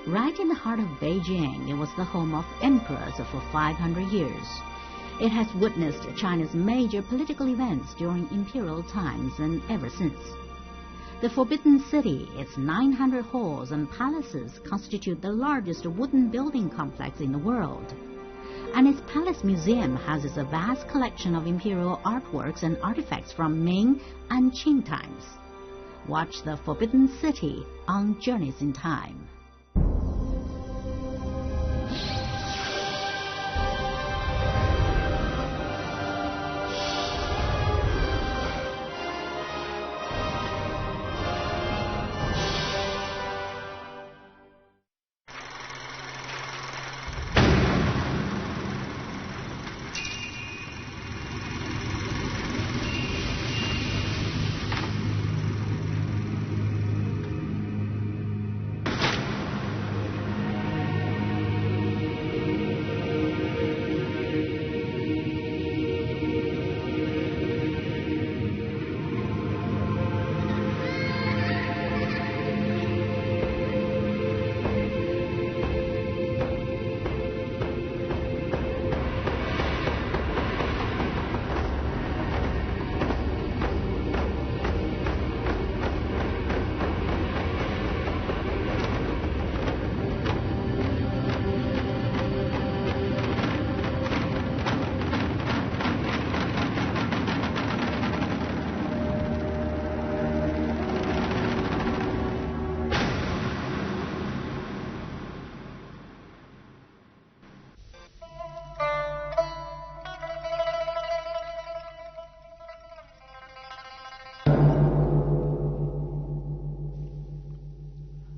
Right in the heart of Beijing, it was the home of emperors for 500 years. It has witnessed China's major political events during imperial times and ever since. The Forbidden City, its 900 halls and palaces, constitute the largest wooden building complex in the world. And its palace museum houses a vast collection of imperial artworks and artifacts from Ming and Qing times. Watch the Forbidden City on Journeys in Time.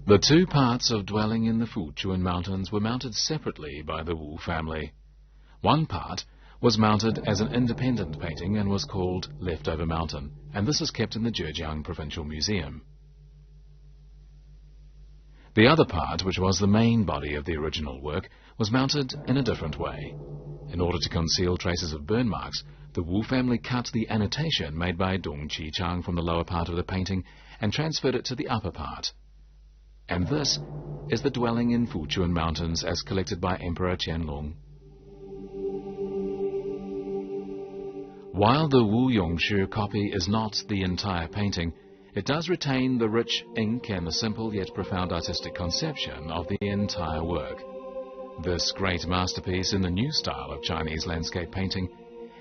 The two parts of dwelling in the Fuchuan Mountains were mounted separately by the Wu family. One part was mounted as an independent painting and was called Leftover Mountain, and this is kept in the Zhejiang Provincial Museum. The other part, which was the main body of the original work, was mounted in a different way. In order to conceal traces of burn marks, the Wu family cut the annotation made by Dong Qichang from the lower part of the painting and transferred it to the upper part. And this is the dwelling in Fuchuan Mountains as collected by Emperor Qianlong. While the Wu Yongshi copy is not the entire painting, it does retain the rich ink and the simple yet profound artistic conception of the entire work. This great masterpiece in the new style of Chinese landscape painting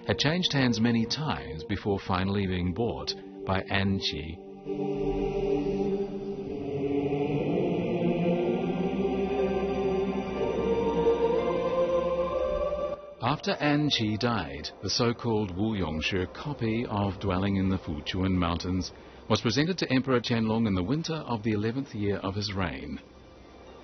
had changed hands many times before finally being bought by An Qi. After An Qi died, the so-called Wu Yongshi copy of Dwelling in the Fuchuan Mountains was presented to Emperor Qianlong in the winter of the 11th year of his reign.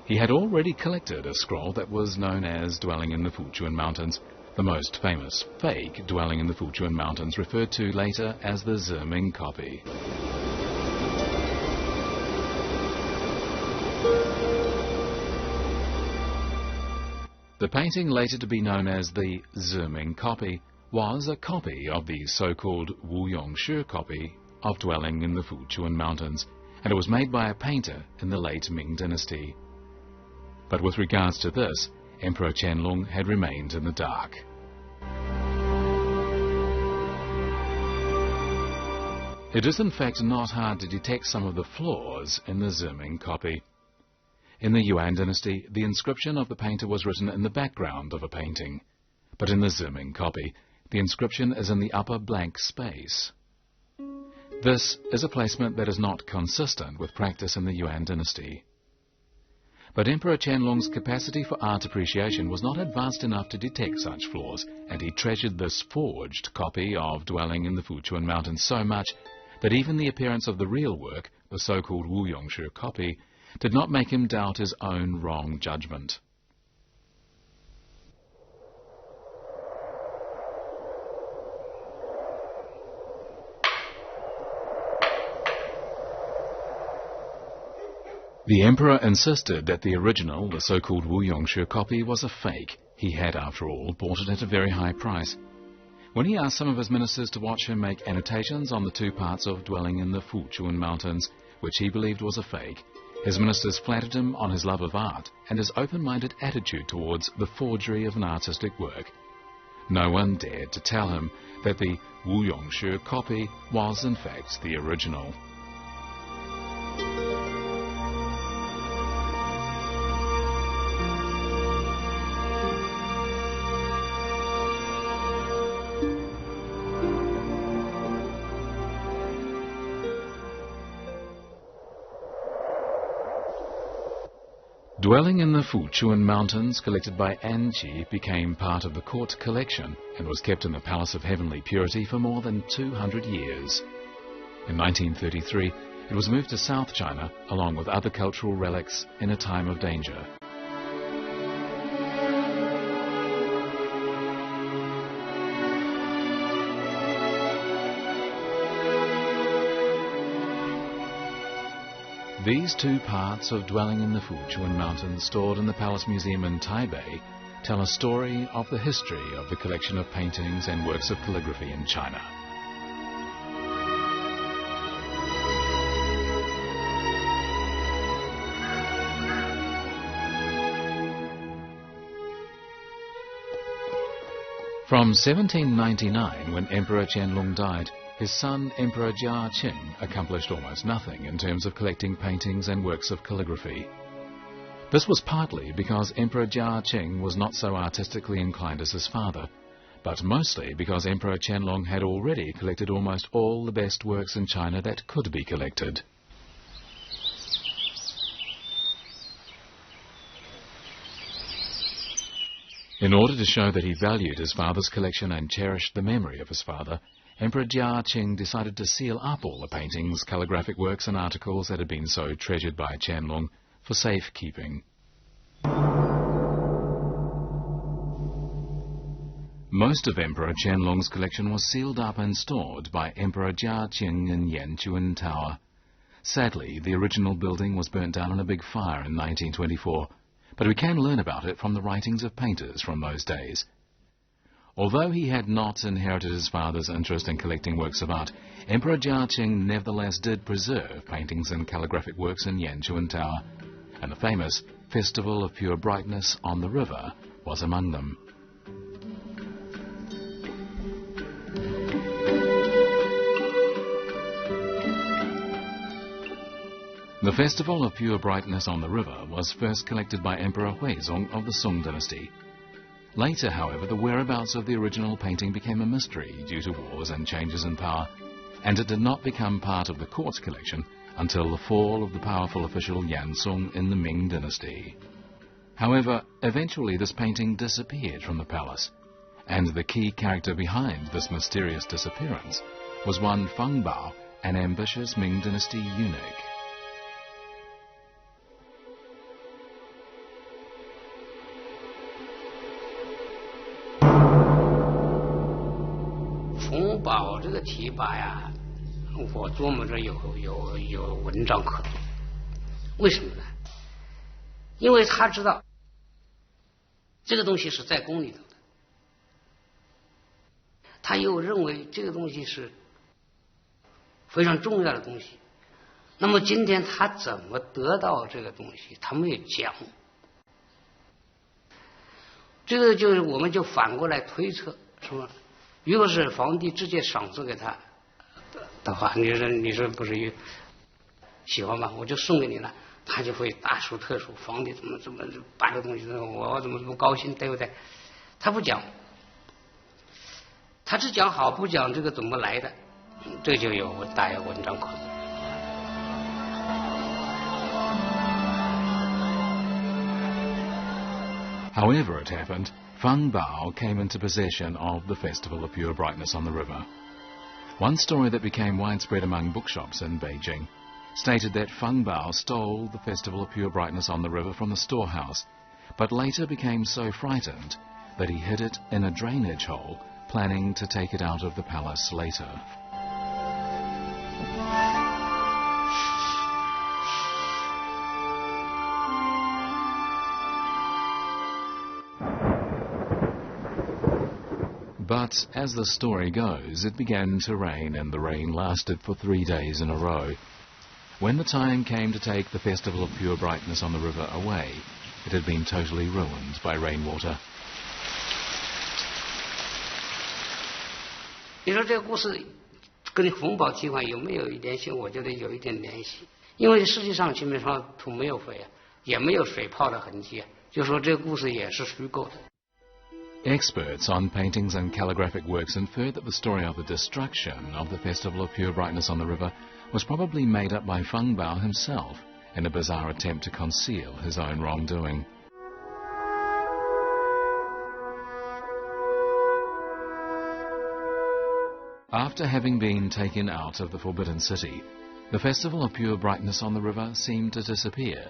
He had already collected a scroll that was known as Dwelling in the Fuchuan Mountains, the most famous fake Dwelling in the Fuchuan Mountains, referred to later as the Ziming copy. The painting, later to be known as the Ziming copy, was a copy of the so-called Wu Yongshi copy of Dwelling in the Fuchuan Mountains, and it was made by a painter in the late Ming dynasty. But with regards to this, Emperor Qianlong had remained in the dark. It is in fact not hard to detect some of the flaws in the Ziming copy. In the Yuan dynasty, the inscription of the painter was written in the background of a painting, but in the Ziming copy, the inscription is in the upper blank space. This is a placement that is not consistent with practice in the Yuan dynasty. But Emperor Qianlong's capacity for art appreciation was not advanced enough to detect such flaws, and he treasured this forged copy of Dwelling in the Fuchuan Mountains so much that even the appearance of the real work, the so-called Wu Yongshi copy, did not make him doubt his own wrong judgment. The emperor insisted that the original, the so-called Wu Yongshi copy, was a fake. He had, after all, bought it at a very high price. When he asked some of his ministers to watch him make annotations on the two parts of Dwelling in the Fuchuan Mountains, which he believed was a fake, His ministers flattered him on his love of art and his open-minded attitude towards the forgery of an artistic work. No one dared to tell him that the Wu Yongshi copy was in fact the original. Dwelling in the Fuchuan Mountains, collected by Anqi, became part of the court collection and was kept in the Palace of Heavenly Purity for more than 200 years. In 1933, it was moved to South China along with other cultural relics in a time of danger. These two parts of dwelling in the Fuchuan Mountains, stored in the Palace Museum in Taipei, tell a story of the history of the collection of paintings and works of calligraphy in China. From 1799, when Emperor Qianlong died, his son, Emperor Jia Qing, accomplished almost nothing in terms of collecting paintings and works of calligraphy. This was partly because Emperor Jia Qing was not so artistically inclined as his father, but mostly because Emperor Qianlong had already collected almost all the best works in China that could be collected. In order to show that he valued his father's collection and cherished the memory of his father, Emperor Jia Qing decided to seal up all the paintings, calligraphic works and articles that had been so treasured by Qianlong for safekeeping. Most of Emperor Qianlong's collection was sealed up and stored by Emperor Jia Qing in Yanchuan Tower. Sadly, the original building was burnt down in a big fire in 1924, but we can learn about it from the writings of painters from those days. Although he had not inherited his father's interest in collecting works of art, Emperor Jia Qing nevertheless did preserve paintings and calligraphic works in Yanchuan Tower, and the famous Festival of Pure Brightness on the River was among them. The Festival of Pure Brightness on the River was first collected by Emperor Huizong of the Song dynasty. Later, however, the whereabouts of the original painting became a mystery due to wars and changes in power, and it did not become part of the court collection until the fall of the powerful official Yan Song in the Ming dynasty. However, eventually this painting disappeared from the palace, and the key character behind this mysterious disappearance was one Feng Bao, an ambitious Ming dynasty eunuch. Feng Bao 这个提拔呀，我琢磨着有文章可读。为什么呢？因为他知道这个东西是在宫里头的，他又认为这个东西是非常重要的东西。那么今天他怎么得到这个东西？他没有讲。这个就是我们就反过来推测，说如果是皇帝直接赏赐给他的话，你说不是喜欢吧？我就送给你了，他就会大书特书，皇帝怎么把这个东西，我怎么高兴，对不对？他不讲，他只讲好，不讲这个怎么来的，这就有大有文章可读。However it happened, Feng Bao came into possession of the Festival of Pure Brightness on the River. One story that became widespread among bookshops in Beijing stated that Feng Bao stole the Festival of Pure Brightness on the River from the storehouse, but later became so frightened that he hid it in a drainage hole, planning to take it out of the palace later. But, as the story goes, it began to rain, and the rain lasted for 3 days in a row. When the time came to take the Festival of Pure Brightness on the River away, it had been totally ruined by rainwater. 你说这个故事跟红宝计划有没有联系？我觉得有一点联系，因为实际上清明上土没有毁啊，也没有水泡的痕迹啊，就说这个故事也是虚构的。 Experts on paintings and calligraphic works inferred that the story of the destruction of the Festival of Pure Brightness on the River was probably made up by Feng Bao himself in a bizarre attempt to conceal his own wrongdoing. After having been taken out of the Forbidden City, the Festival of Pure Brightness on the River seemed to disappear,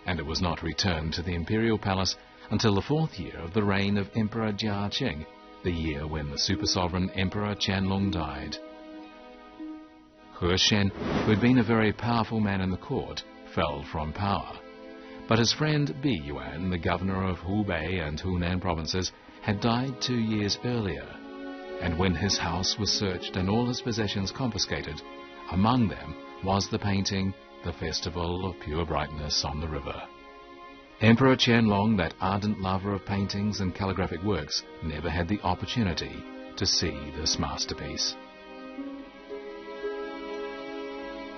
and it was not returned to the imperial palace until the 4th year of the reign of Emperor Jia Qing, the year when the super-sovereign Emperor Qianlong died. He Shen, who had been a very powerful man in the court, fell from power, but his friend Bi Yuan, the governor of Hubei and Hunan provinces, had died 2 years earlier, and when his house was searched and all his possessions confiscated, among them was the painting, The Festival of Pure Brightness on the River. Emperor Qianlong, that ardent lover of paintings and calligraphic works, never had the opportunity to see this masterpiece.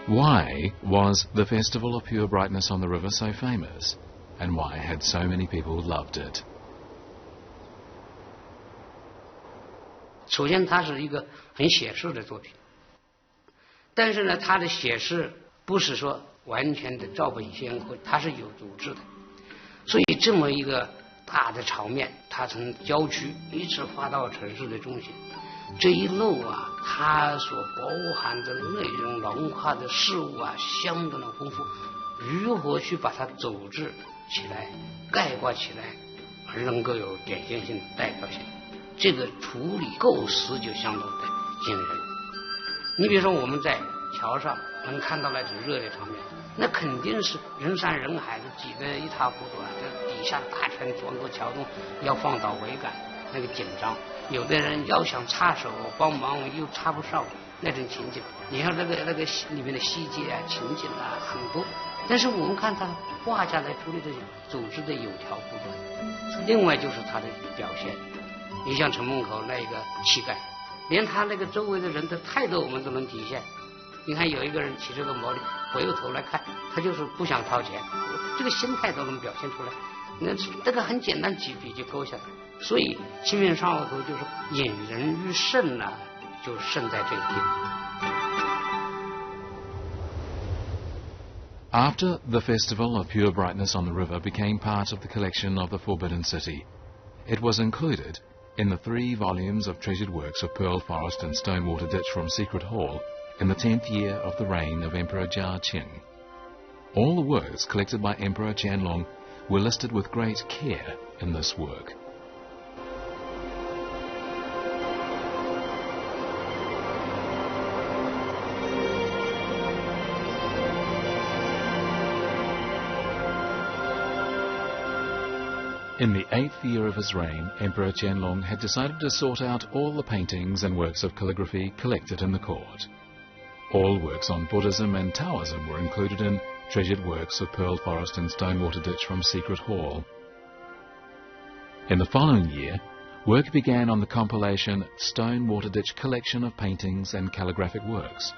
Why was the Festival of Pure Brightness on the River so famous, and why had so many people loved it? 首先，它是一个很写实的作品，但是呢，它的写实不是说完全的照本宣科，它是有组织的。所以，这么一个大的场面，它从郊区一直发到城市的中心，这一路啊，它所包含的内容、文化的事物啊，相当的丰富。如何去把它组织起来、概括起来，而能够有典型性、代表性？ 这个处理构思就相当的惊人。你比如说，我们在桥上能看到那种热烈场面，那肯定是人山人海的，挤得一塌糊涂啊！这底下大船钻过桥洞，要放倒桅杆，那个紧张。有的人要想插手帮忙，又插不上，那种情景。你看那个里面的细节啊、情景啊很多，但是我们看他画家来处理的组织的有条不紊。另外就是他的表现。 你像城门口那个气概，连他那个周围的人的态度我们都能体现。你看有一个人骑着个毛驴，回过头来看，他就是不想掏钱，这个心态都能表现出来。那这个很简单，几笔就勾下来。所以清明上河图就是引人入胜呢，就胜在这个地方。 After the Festival of Pure Brightness on the River became part of the collection of the Forbidden City, it was included in the 3 volumes of treasured works of Pearl Forest and Stonewater Ditch from Secret Hall in the 10th year of the reign of Emperor Jia Qing. All the works collected by Emperor Qianlong were listed with great care in this work. In the 8th year of his reign, Emperor Qianlong had decided to sort out all the paintings and works of calligraphy collected in the court. All works on Buddhism and Taoism were included in treasured works of Pearl Forest and Stonewater Ditch from Secret Hall. In the following year, work began on the compilation Stonewater Ditch Collection of Paintings and Calligraphic Works.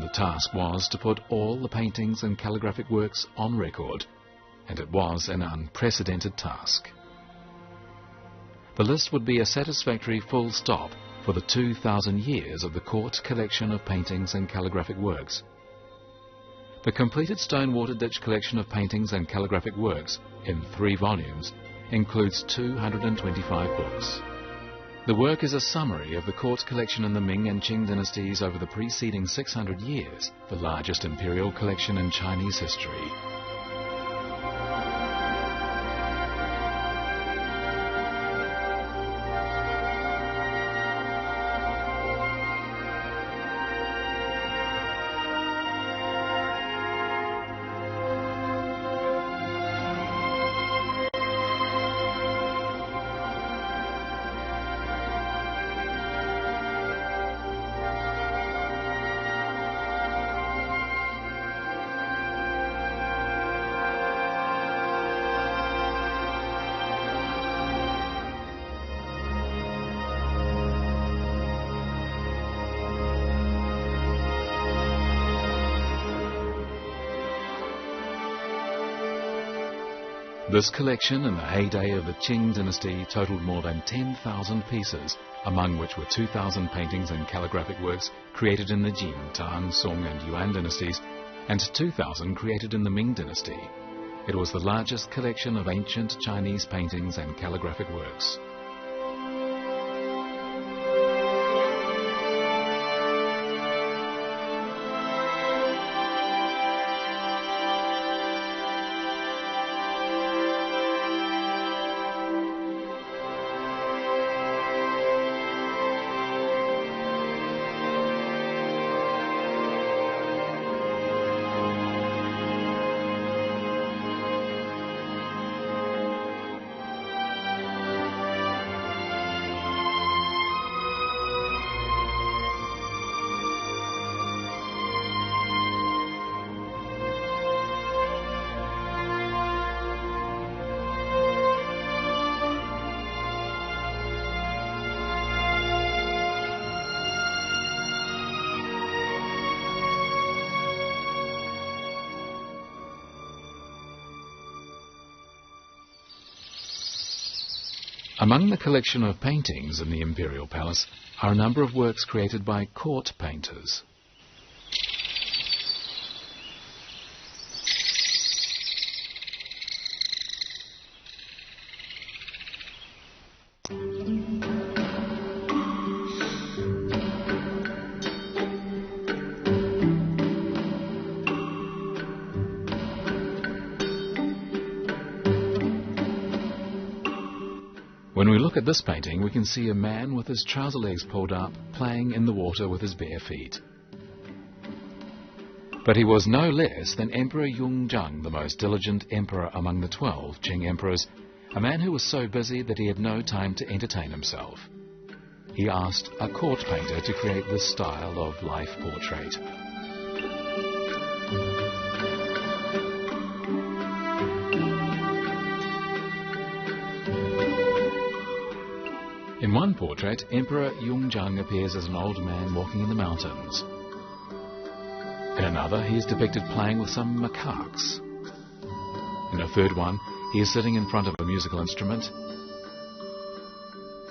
The task was to put all the paintings and calligraphic works on record, and it was an unprecedented task. The list would be a satisfactory full stop for the 2,000 years of the court collection of paintings and calligraphic works. The completed Stonewater Ditch collection of paintings and calligraphic works, in 3 volumes, includes 225 books. The work is a summary of the court collection in the Ming and Qing dynasties over the preceding 600 years, the largest imperial collection in Chinese history. This collection in the heyday of the Qing dynasty totaled more than 10,000 pieces, among which were 2,000 paintings and calligraphic works created in the Jin, Tang, Song and Yuan dynasties, and 2,000 created in the Ming dynasty. It was the largest collection of ancient Chinese paintings and calligraphic works. Among the collection of paintings in the Imperial Palace are a number of works created by court painters. When we look at this painting, we can see a man with his trouser legs pulled up, playing in the water with his bare feet. But he was no less than Emperor Yongzheng, the most diligent emperor among the 12 Qing emperors, a man who was so busy that he had no time to entertain himself. He asked a court painter to create this style of life portrait. In one portrait, Emperor Yongzheng appears as an old man walking in the mountains. In another, he is depicted playing with some macaques. In a third one, he is sitting in front of a musical instrument.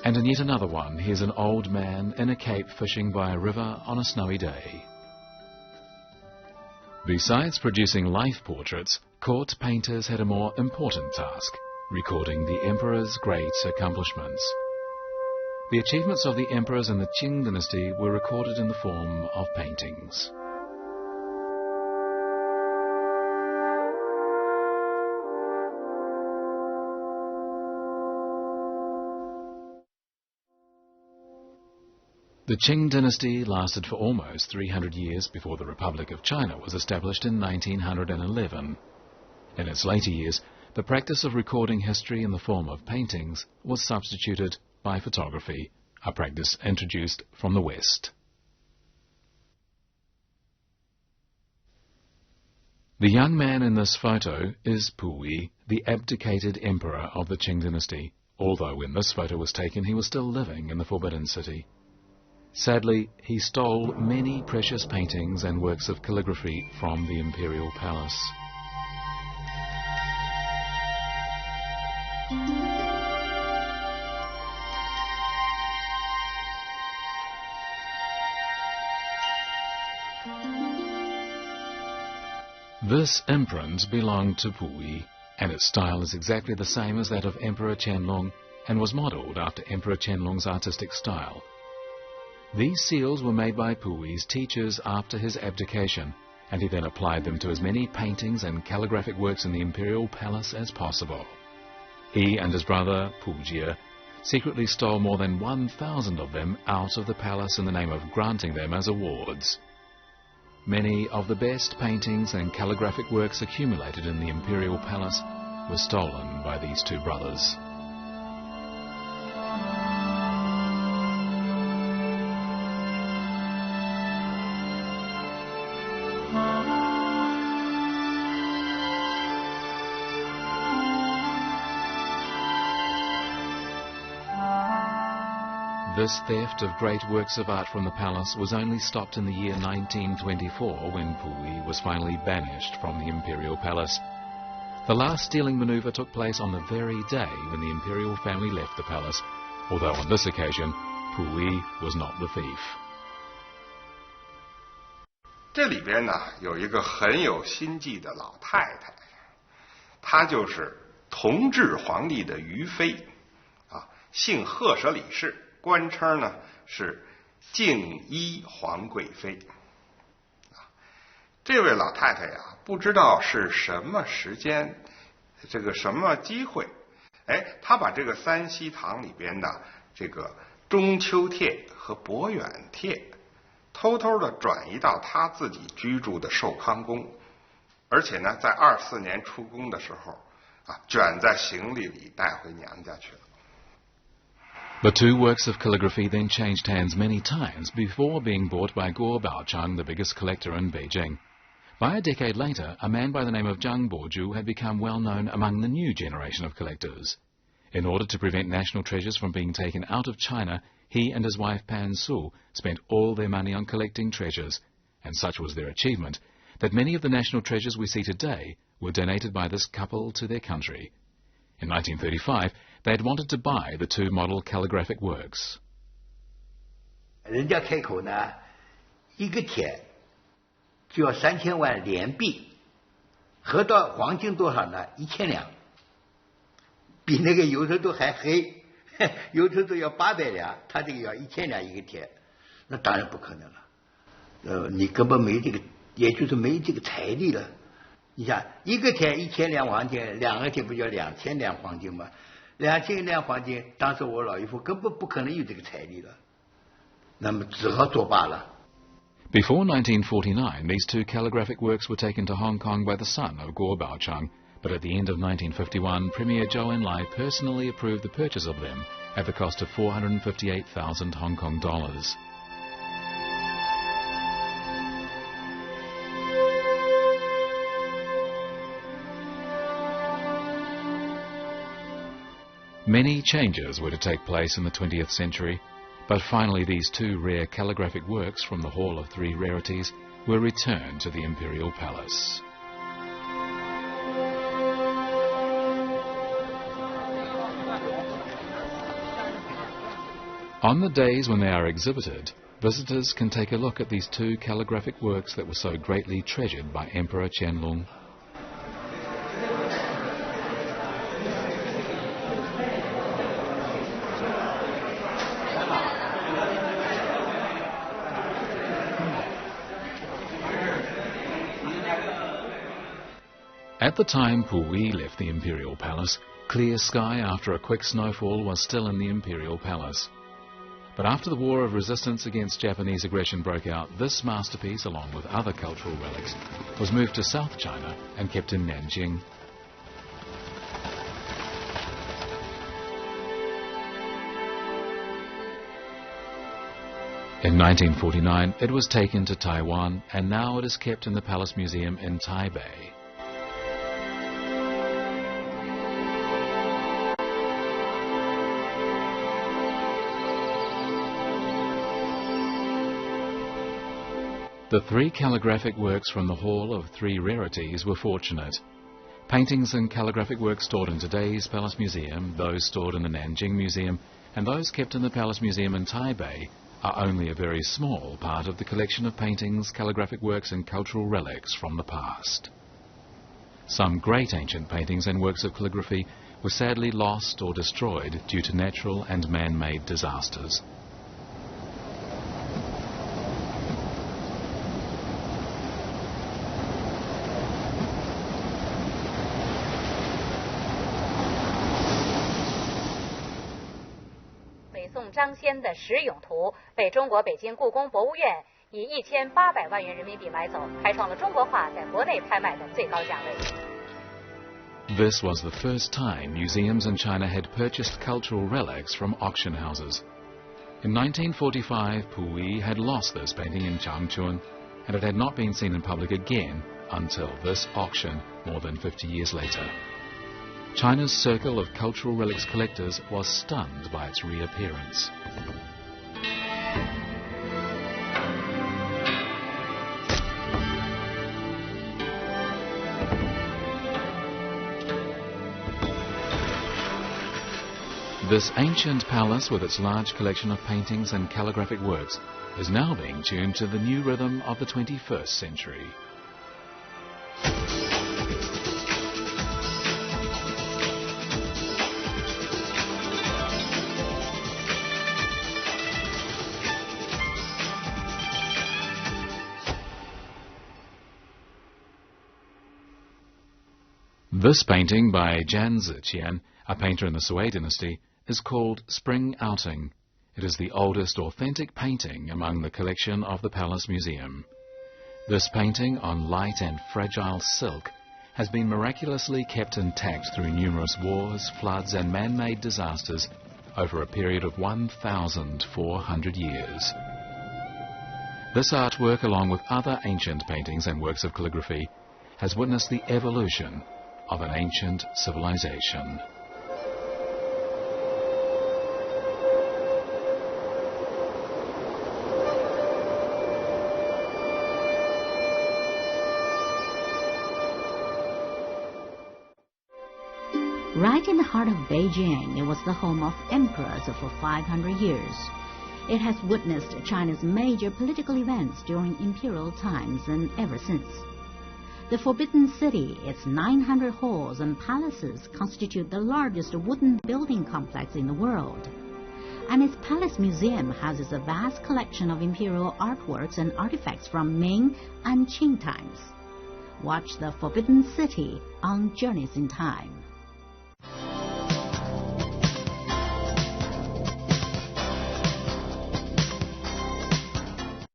And in yet another one, he is an old man in a cape fishing by a river on a snowy day. Besides producing life portraits, court painters had a more important task, recording the emperor's great accomplishments. The achievements of the emperors in the Qing dynasty were recorded in the form of paintings. The Qing dynasty lasted for almost 300 years before the Republic of China was established in 1911. In its later years, the practice of recording history in the form of paintings was substituted by photography, a practice introduced from the West. The young man in this photo is Puyi, the abdicated emperor of the Qing dynasty, although when this photo was taken he was still living in the Forbidden City. Sadly, he stole many precious paintings and works of calligraphy from the imperial palace. This imprint belonged to Puyi, and its style is exactly the same as that of Emperor Qianlong and was modelled after Emperor Qianlong's artistic style. These seals were made by Puyi's teachers after his abdication, and he then applied them to as many paintings and calligraphic works in the imperial palace as possible. He and his brother, Pujia, secretly stole more than 1,000 of them out of the palace in the name of granting them as awards. Many of the best paintings and calligraphic works accumulated in the imperial palace were stolen by these two brothers. This theft of great works of art from the palace was only stopped in the year 1924 when Puyi was finally banished from the imperial palace. The last stealing maneuver took place on the very day when the imperial family left the palace, although on this occasion, Puyi was not the thief. 这里边呢有一个很有心计的老太太，她就是同治皇帝的余妃，姓赫舍里氏，官称呢是静一皇贵妃。这位老太太呀，不知道是什么时间，这个什么机会，她把这个三希堂里边的这个中秋帖和博远帖，偷偷的转移到她自己居住的寿康宫，而且呢，在24年出宫的时候，卷在行李里带回娘家去了。The two works of calligraphy then changed hands many times before being bought by Guo Baochang, the biggest collector in Beijing. By a decade later, a man by the name of Zhang Boju had become well known among the new generation of collectors. In order to prevent national treasures from being taken out of China, he and his wife Pan Su spent all their money on collecting treasures, and such was their achievement that many of the national treasures we see today were donated by this couple to their country. In 1935, they had wanted to buy the two model calligraphic works. 人家开口呢，一个帖就要3000万连币，合到黄金多少呢？1000两，比那个油头都还黑，油头都要800两，他这个要1000两一个帖，那当然不可能了。你根本没这个，也就是没这个财力了。你想，一个帖1000两黄金，两个帖不就2000两黄金吗？2000两黄金，当时我老姨夫根本不可能有这个财力了，那么只好作罢了。Before 1949, these two calligraphic works were taken to Hong Kong by the son of Guo Baochang, but at the end of 1951, Premier Zhou Enlai personally approved the purchase of them at the cost of 458,000 Hong Kong dollars. Many changes were to take place in the 20th century, but finally these two rare calligraphic works from the Hall of Three Rarities were returned to the Imperial Palace. On the days when they are exhibited, visitors can take a look at these two calligraphic works that were so greatly treasured by Emperor Qianlong. At the time Puyi left the Imperial Palace, clear sky after a quick snowfall was still in the Imperial Palace. But after the War of Resistance against Japanese aggression broke out, this masterpiece, along with other cultural relics, was moved to South China and kept in Nanjing. In 1949, it was taken to Taiwan, and now it is kept in the Palace Museum in Taipei. The three calligraphic works from the Hall of Three Rarities were fortunate. Paintings and calligraphic works stored in today's Palace Museum, those stored in the Nanjing Museum, and those kept in the Palace Museum in Taipei are only a very small part of the collection of paintings, calligraphic works and cultural relics from the past. Some great ancient paintings and works of calligraphy were sadly lost or destroyed due to natural and man-made disasters.《张先的石俑图》被中国北京故宫博物院以1800万元人民币买走，开创了中国画在国内拍卖的最高价位。 This was the first time museums in China had purchased cultural relics from auction houses. In 1945, Puyi had lost this painting in Changchun, and it had not been seen in public again until this auction more than 50 years later. China's circle of cultural relics collectors was stunned by its reappearance. This ancient palace, with its large collection of paintings and calligraphic works, is now being tuned to the new rhythm of the 21st century. This painting by Jian Ziqian, a painter in the Sui dynasty, is called Spring Outing. It is the oldest authentic painting among the collection of the Palace Museum. This painting on light and fragile silk has been miraculously kept intact through numerous wars, floods and man-made disasters over a period of 1,400 years. This artwork, along with other ancient paintings and works of calligraphy, has witnessed the evolution of an ancient civilization. Right in the heart of Beijing, it was the home of emperors for 500 years. It has witnessed China's major political events during imperial times and ever since. The Forbidden City, its 900 halls and palaces, constitute the largest wooden building complex in the world. And its palace museum houses a vast collection of imperial artworks and artifacts from Ming and Qing times. Watch the Forbidden City on Journeys in Time.